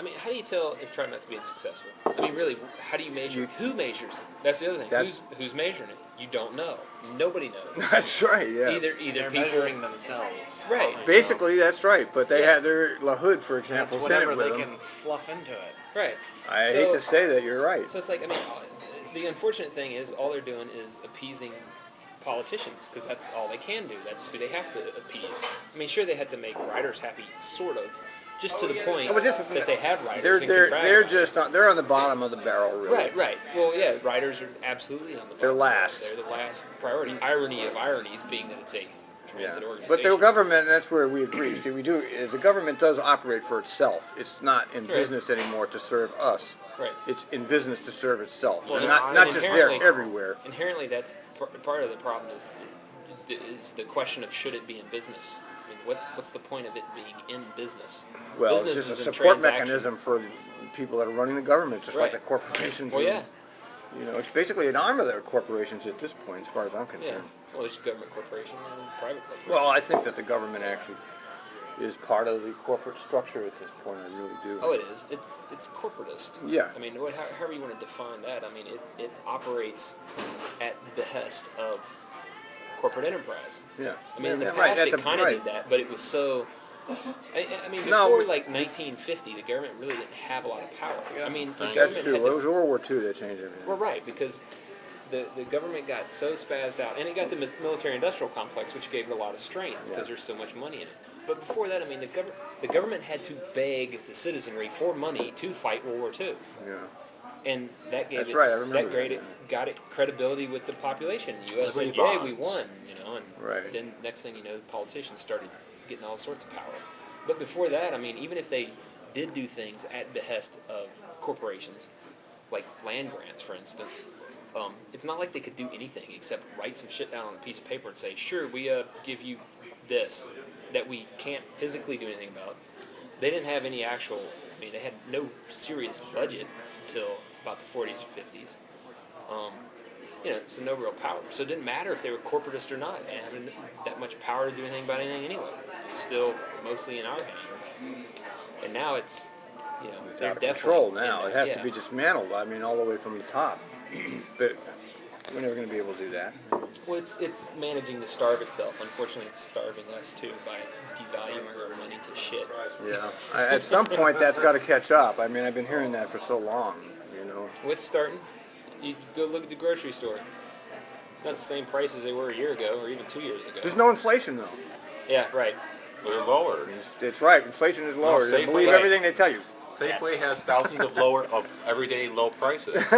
I mean, how do you tell if TriMet's being successful? I mean, really, how do you measure? Who measures it? That's the other thing. Who's measuring it? You don't know. Nobody knows. That's right. Yeah. Either They're people measuring themselves. Right. Basically, that's right. But they had their LaHood, for example, That's sent it whatever with they them. can fluff into it. Right. I hate to say that, you're right. So it's like, I mean, the unfortunate thing is all they're doing is appeasing politicians because that's all they can do. That's who they have to appease. I mean, sure, they had to make writers happy, sort of, just to the point that they have writers. They're on the bottom of the barrel, really. Right, right. Well, yeah, writers are absolutely on the bottom. They're last. They're the last priority. Irony of ironies being that it's a transit organization. But the government, that's where we agree. See, the government does operate for itself. It's not in business anymore to serve us. Right. It's in business to serve itself. Well, not just there, everywhere. Inherently, that's part of the problem is the question of should it be in business? I mean, what's the point of it being in business? Well, business it's just a is support mechanism for the people that are running the government, just like Right. the corporations. Well, yeah. You know, it's basically an arm of the corporations at this point, as far as I'm Yeah. concerned. Well, there's government corporation and private corporation. Well, I think that the government actually is part of the corporate structure at this point. I really do. Oh, it is. It's corporatist. Yeah. I mean, however you want to define that. I mean, it operates at the behest of corporate enterprise. Yeah. I mean, in the Yeah, past right, it kind of did that, but it was so. I mean, before like 1950, the government really didn't have a lot of power. I mean, the That's government true. had It was World War II that changed everything. Well, right, because the government got so spazzed out, and it got the military-industrial complex, which gave it a lot of strength because there's so much money in it. But before that, I mean, the government had to beg the citizenry for money to fight World War II. Yeah. And that gave That's right, I remember got it credibility with the population. The U.S. said, Liberty "Yay, we bonds. won!" You know, and Right. then next thing you know, the politicians started getting all sorts of power. But before that, I mean, even if they did do things at behest of corporations, like land grants, for instance, it's not like they could do anything except write some shit down on a piece of paper and say, "Sure, we give you this that we can't physically do anything about." They didn't have any actual. I mean, they had no serious budget until about the 40s or 50s. You know, so no real power. So it didn't matter if they were corporatist or not. They didn't have that much power to do anything about anything anyway. It's still mostly in our hands. And now it's, you know, It's they're out of definitely control now. It has yeah. to be dismantled. I mean, all the way from the top. But we're never going to be able to do that. Well, it's managing to starve itself. Unfortunately, it's starving us too by devaluing our money to shit. Yeah. At some point, that's got to catch up. I mean, I've been hearing that for so long, you know. What's starting? You go look at the grocery store. It's not the same price as they were a year ago or even 2 years ago. There's no inflation, though. Yeah, right. They're lower. It's right. Inflation is lower. Safeway- Believe everything they tell you. Safeway has thousands of everyday low prices.